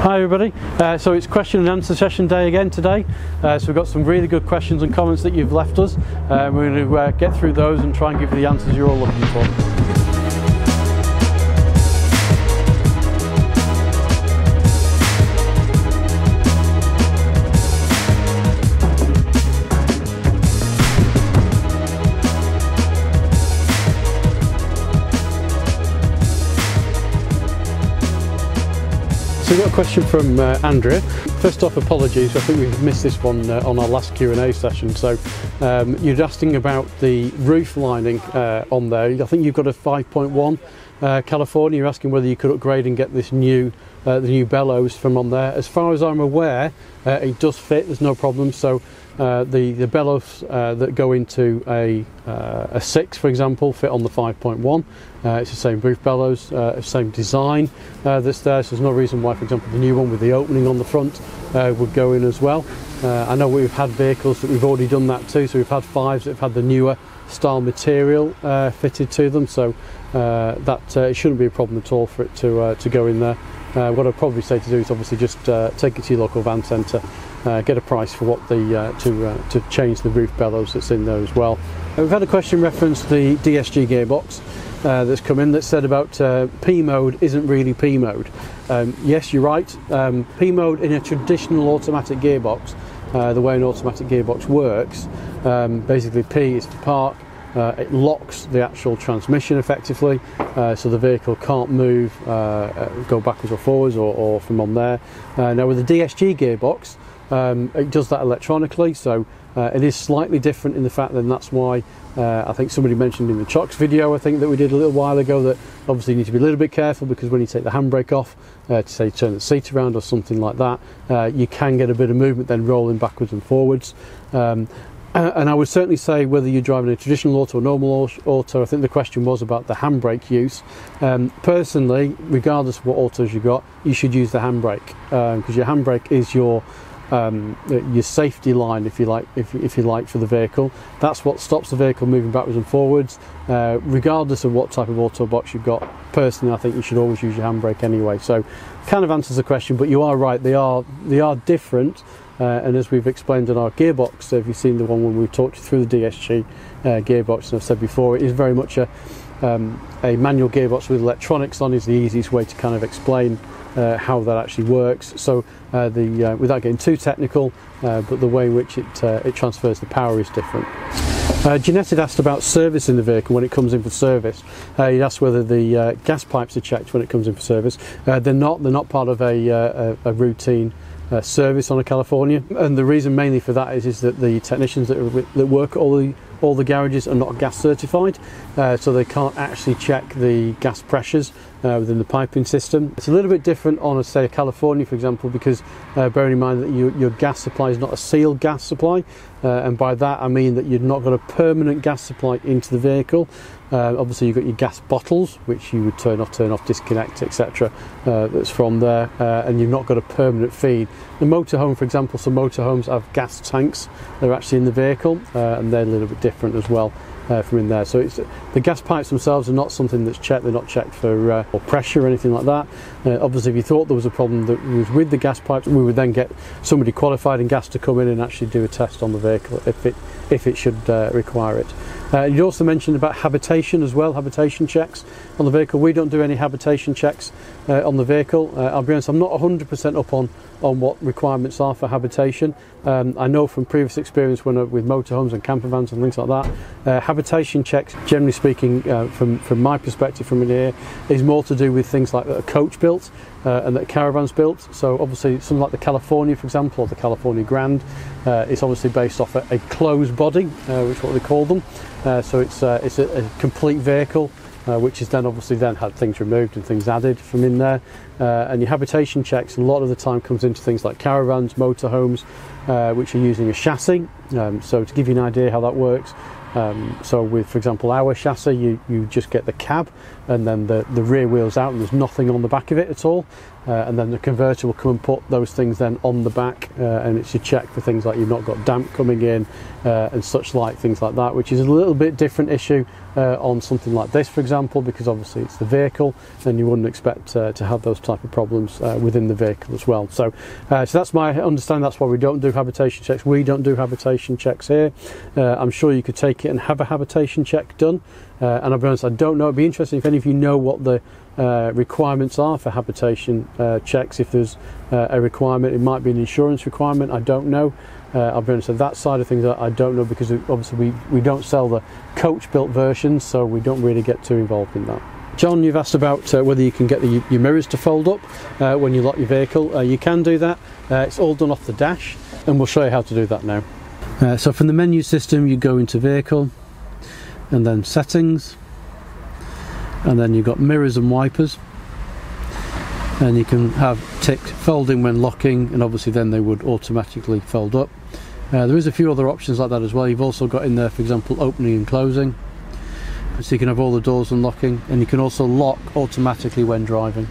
Hi everybody, so it's question and answer session day again today. So we've got some really good questions and comments that you've left us. We're going to get through those and try and give you the answers you're all looking for. So we've got a question from Andrea. First off, apologies, I think we've missed this one on our last Q&A session. So you're asking about the roof lining on there. I think you've got a 5.1 California. You're asking whether you could upgrade and get this new the new bellows from on there. As far as I'm aware, it does fit, there's no problem. So the bellows that go into a 6, for example, fit on the 5.1. It's the same roof bellows, same design that's there, so there's no reason why, for example, the new one with the opening on the front would go in as well. I know we've had vehicles that we've already done that too, so we've had 5s that have had the newer style material fitted to them, so it shouldn't be a problem at all for it to go in there. What I'd probably say to do is obviously just take it to your local van centre, get a price for what to change the roof bellows that's in there as well. We've had a question reference the DSG gearbox that's come in that said about P mode isn't really P mode. Yes, you're right. P mode in a traditional automatic gearbox, the way an automatic gearbox works, basically P is for park. It locks the actual transmission effectively, so the vehicle can't move, go backwards or forwards or from on there. Now with the DSG gearbox, it does that electronically, so it is slightly different in the fact that that's why I think somebody mentioned in the chocks video I think that we did a little while ago that obviously you need to be a little bit careful, because when you take the handbrake off to say turn the seat around or something like that, you can get a bit of movement then rolling backwards and forwards. And I would certainly say whether you're driving a traditional auto or normal auto, I think the question was about the handbrake use. Personally, regardless of what autos you got, you should use the handbrake, because your handbrake is your safety line, if you like, for the vehicle. That's what stops the vehicle moving backwards and forwards, regardless of what type of auto box you've got. Personally, I think you should always use your handbrake anyway. So, kind of answers the question, but you are right. They are different. And as we've explained in our gearbox, so if you've seen the one when we talked you through the DSG gearbox, and I've said before, it is very much a manual gearbox with electronics on is the easiest way to kind of explain how that actually works. So without getting too technical, but the way in which it transfers the power is different. Jeanette had asked about service in the vehicle when it comes in for service. He asked whether the gas pipes are checked when it comes in for service. They're not part of a routine service on a California, and the reason mainly for that is that the technicians that work at all the garages are not gas certified, so they can't actually check the gas pressures within the piping system. It's a little bit different on, say, a California, for example, because bearing in mind that your gas supply is not a sealed gas supply, and by that I mean that you've not got a permanent gas supply into the vehicle. Obviously you've got your gas bottles, which you would turn off, disconnect, etc. That's from there, and you've not got a permanent feed. The motorhome, for example, some motorhomes have gas tanks that are actually in the vehicle, and they're a little bit different as well from in there. So the gas pipes themselves are not something that's checked. They're not checked for pressure or anything like that. Obviously, if you thought there was a problem that was with the gas pipes, we would then get somebody qualified in gas to come in and actually do a test on the vehicle if it should require it. You also mentioned about habitation as well, habitation checks on the vehicle. We don't do any habitation checks on the vehicle. I'll be honest, I'm not 100% up on what requirements are for habitation. I know from previous experience with motorhomes and camper vans and things like that, habitation checks, generally speaking, from my perspective from in here, is more to do with things like that a coach built and that a caravan's built. So obviously something like the California, for example, or the California Grand, it's obviously based off a closed body, which is what they call them. So it's a complete vehicle, which has then obviously had things removed and things added from in there. And your habitation checks a lot of the time comes into things like caravans, motorhomes, which are using a chassis. So to give you an idea how that works, So with, for example, our chassis, you just get the cab and then the rear wheels out and there's nothing on the back of it at all. And then the converter will come and put those things then on the back, and it's a check for things like you've not got damp coming in and such like, things like that, which is a little bit different issue on something like this, for example, because obviously it's the vehicle and you wouldn't expect to have those type of problems within the vehicle as well. So that's my understanding. That's why we don't do habitation checks. We don't do habitation checks here. I'm sure you could take it and have a habitation check done, and I'll be honest, I don't know. It'd be interesting if any of you know what the requirements are for habitation checks. If there's a requirement, it might be an insurance requirement, I don't know. I'll be honest, so that side of things I don't know, because obviously we don't sell the coach built versions, so we don't really get too involved in that. John, you've asked about whether you can get your mirrors to fold up when you lock your vehicle. You can do that. It's all done off the dash, and we'll show you how to do that now. So from the menu system, you go into vehicle and then settings, and then you've got mirrors and wipers, and you can have ticked folding when locking, and obviously then they would automatically fold up. There is a few other options like that as well. You've also got in there, for example, opening and closing, so you can have all the doors unlocking, and you can also lock automatically when driving.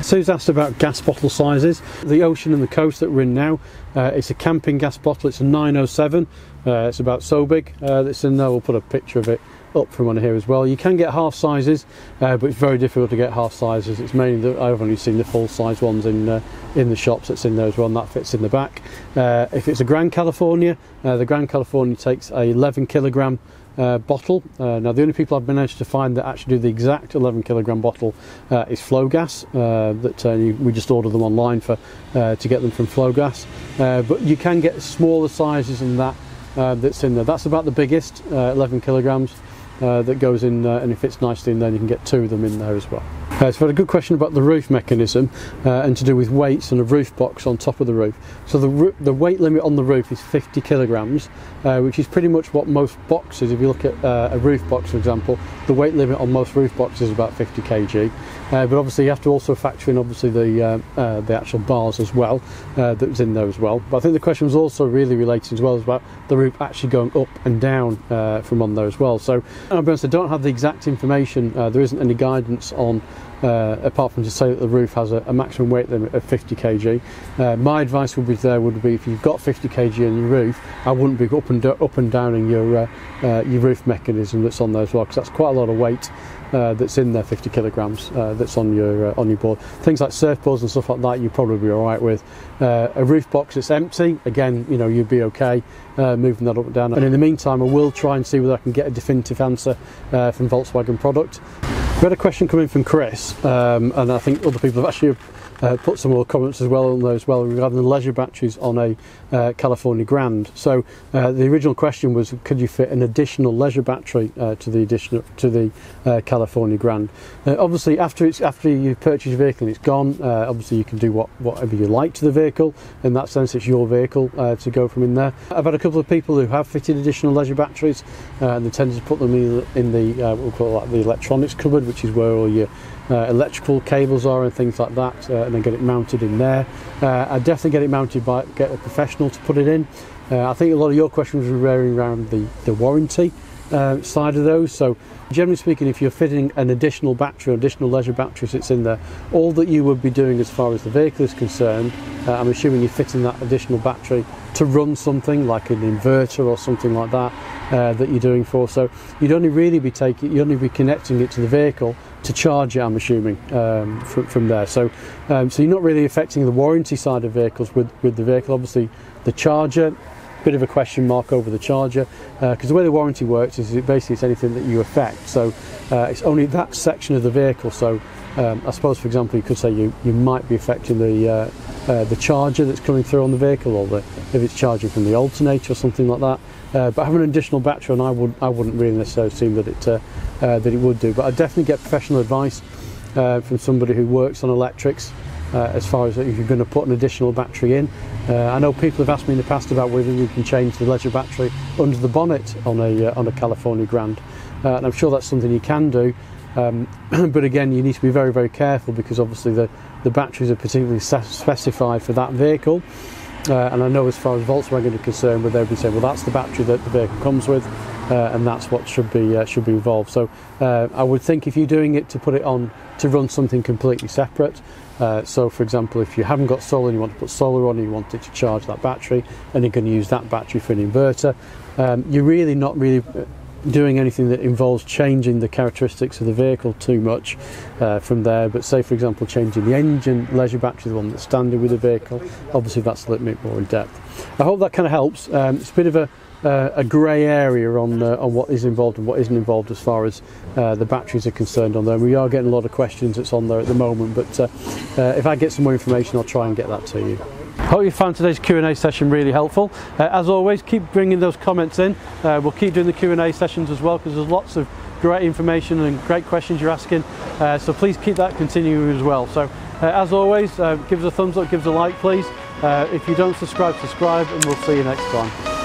Sue's asked about gas bottle sizes. The Ocean and the Coast that we're in now, it's a camping gas bottle. It's a 907. It's about so big. That's in there. We'll put a picture of it up from on here as well. You can get half sizes, but it's very difficult to get half sizes. It's mainly I've only seen the full size ones in the shops that's in there as well, and that fits in the back. If it's a Grand California, the Grand California takes a 11 kilogram bottle. Now the only people I've been able to find that actually do the exact 11 kilogram bottle is Flowgas. We just order them online to get them from Flowgas. But you can get smaller sizes than that that's in there. That's about the biggest, 11 kilograms. That goes in and it fits nicely in there, and you can get 2 of them in there as well. So I've had a good question about the roof mechanism and to do with weights and a roof box on top of the roof. So the weight limit on the roof is 50 kilograms, which is pretty much what most boxes, if you look at a roof box for example, the weight limit on most roof boxes is about 50 kg. But obviously you have to also factor in obviously the actual bars as well, that's in there as well. But I think the question was also really related as well as about the roof actually going up and down from on there as well. So I'll be honest, I don't have the exact information. There isn't any guidance on apart from to say that the roof has a maximum weight limit of 50 kg. My advice would be if you've got 50 kg on your roof, I wouldn't be up and downing your roof mechanism that's on there as well, because that's quite a lot of weight that's in there, 50 kilograms that's on your board. Things like surfboards and stuff like that you'd probably be all right with. A roof box that's empty, again, you know, you'd be okay moving that up and down. And in the meantime, I will try and see whether I can get a definitive answer from Volkswagen product. We had a question coming from Chris, and I think other people have actually put some more comments as well on there as well regarding the leisure batteries on a California Grand. So the original question was, could you fit an additional leisure battery to the California Grand? Obviously, after you purchase your vehicle and it's gone, obviously you can do whatever you like to the vehicle. In that sense, it's your vehicle to go from in there. I've had a couple of people who have fitted additional leisure batteries, and they tend to put them in the we'll call it like the electronics cupboard, which is where all your electrical cables are and things like that, and then get it mounted in there. I'd definitely get it mounted get a professional to put it in. I think a lot of your questions were around the warranty side of those. So generally speaking, if you're fitting an additional battery or additional leisure battery that's in there, all that you would be doing as far as the vehicle is concerned, I'm assuming you're fitting that additional battery to run something like an inverter or something like that that you're doing for. So you'd only be connecting it to the vehicle to charge it, I'm assuming, from there. So you're not really affecting the warranty side of vehicles with the vehicle. Obviously the charger, bit of a question mark over the charger, because the way the warranty works is it's anything that you affect. So it's only that section of the vehicle. So I suppose, for example, you could say you might be affecting the charger that's coming through on the vehicle, or if it's charging from the alternator or something like that. But having an additional battery on, I wouldn't really necessarily assume that it would do. But I'd definitely get professional advice from somebody who works on electrics as far as if you're going to put an additional battery in. I know people have asked me in the past about whether you can change the leisure battery under the bonnet on a California Grand, and I'm sure that's something you can do. But again, you need to be very, very careful, because obviously the batteries are particularly specified for that vehicle. And I know as far as Volkswagen are concerned, where they'll be saying, well, that's the battery that the vehicle comes with. and that's what should be involved. So I would think if you're doing it, to put it on to run something completely separate. So for example, if you haven't got solar and you want to put solar on and you want it to charge that battery, and you're going to use that battery for an inverter, you're really not doing anything that involves changing the characteristics of the vehicle too much from there. But say for example changing the engine leisure battery, the one that's standard with the vehicle, obviously that's a little bit more in depth. I hope that kind of helps. It's a bit of a grey area on what is involved and what isn't involved as far as the batteries are concerned on there. We are getting a lot of questions that's on there at the moment, but if I get some more information I'll try and get that to you. Hope you found today's Q&A session really helpful. As always, keep bringing those comments in. We'll keep doing the Q&A sessions as well, because there's lots of great information and great questions you're asking, so please keep that continuing as well. So as always, give us a thumbs up, give us a like please. If you don't subscribe, and we'll see you next time.